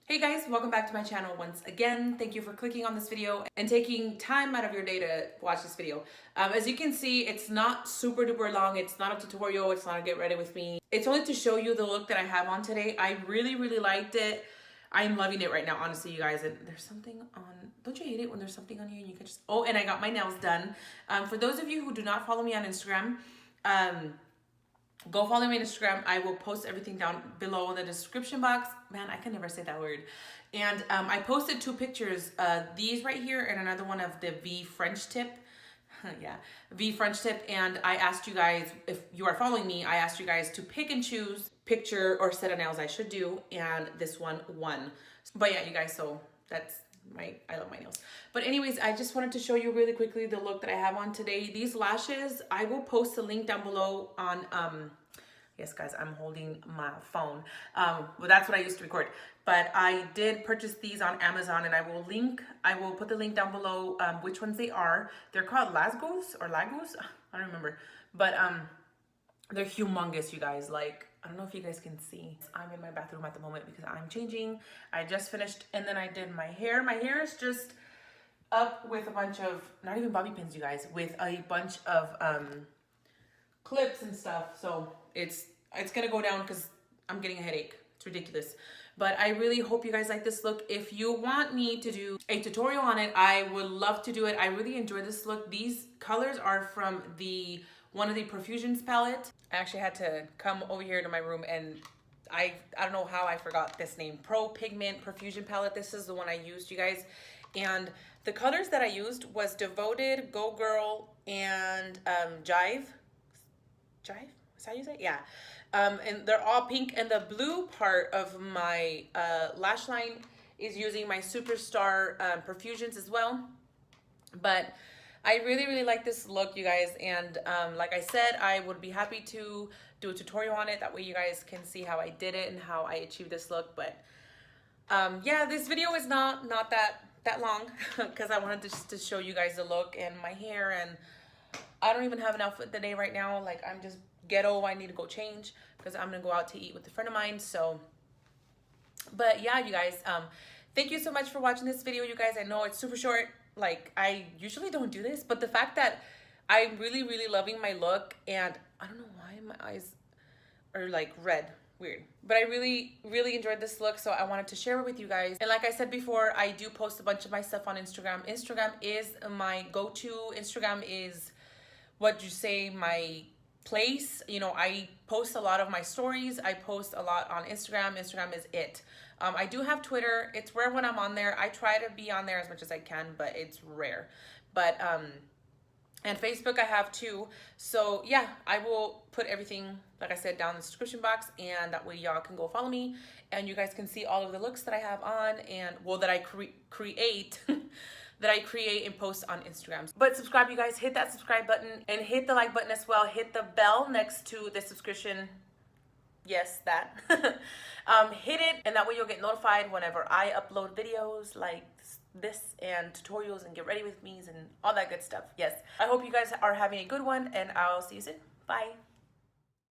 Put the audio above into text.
Hey guys, welcome back to my channel once again. Thank you for clicking on this video and taking time out of your day to watch this video. As you can see, it's not super duper long. It's not a tutorial. It's not a get ready with me. It's only to show you the look that I have on today. I really liked it. I'm loving it right now, honestly, you guys. And there's something on, don't you hate it when there's something on here and you can just, oh, and I got my nails done. For those of you who do not follow me on Instagram, go follow me on Instagram. I will post everything down below in the description box. Man, I can never say that word. And I posted two pictures, these right here and another one of the V French tip. Yeah, V French tip. And I asked you guys, if you are following me, I asked you guys to pick and choose picture or set of nails I should do. And this one won. But yeah, you guys, so that's I love my nails. But anyways, I just wanted to show you really quickly the look that I have on today. These lashes, I will post a link down below on yes guys, I'm holding my phone. Well, that's what I used to record. But I did purchase these on Amazon, and I will put the link down below which ones they are. They're called Lagos or Lagos, I don't remember. But they're humongous, you guys. Like, I don't know if you guys can see. I'm in my bathroom at the moment because I'm changing. I just finished, and then I did my hair. My hair is just up with a bunch of, not even bobby pins, you guys, with a bunch of clips and stuff. So it's gonna go down because I'm getting a headache. It's ridiculous. But I really hope you guys like this look. If you want me to do a tutorial on it, I would love to do it. I really enjoy this look. These colors are from one of the Profusions palette. I actually had to come over here to my room, and I don't know how I forgot this name. Pro Pigment Profusion palette. This is the one I used, you guys. And the colors that I used was Devoted, Go Girl, and Jive. Jive? Is that how you say it? Yeah. And they're all pink. And the blue part of my lash line is using my Superstar Profusions as well. But I really like this look, you guys, and like I said, I would be happy to do a tutorial on it. That way you guys can see how I did it and how I achieved this look. But yeah, this video is not that long because I wanted to show you guys the look and my hair, and I don't even have an outfit today right now. Like, I'm just ghetto. I need to go change because I'm gonna go out to eat with a friend of mine. So, but yeah, you guys, thank you so much for watching this video, you guys. I know it's super short. Like, I usually don't do this, but the fact that I'm really loving my look, and I don't know why my eyes are like red, weird, but I really enjoyed this look, so I wanted to share it with you guys. And like I said before, I do post a bunch of my stuff on Instagram. Instagram is my go-to. Instagram is, what you say, my place. You know, I post a lot of my stories. I post a lot on Instagram. Instagram is it. I do have Twitter. It's rare when I'm on there. I try to be on there as much as I can, but it's rare. But and Facebook I have too. So yeah, I will put everything, like I said, down in the description box, and that way y'all can go follow me, and you guys can see all of the looks that I have on, and well, that I create that I create and post on Instagram. But subscribe, you guys. Hit that subscribe button and hit the like button as well. Hit the bell next to the subscription. Yes, that. Hit it, and that way you'll get notified whenever I upload videos like this and tutorials and get ready with me's and all that good stuff. Yes, I hope you guys are having a good one, and I'll see you soon. Bye.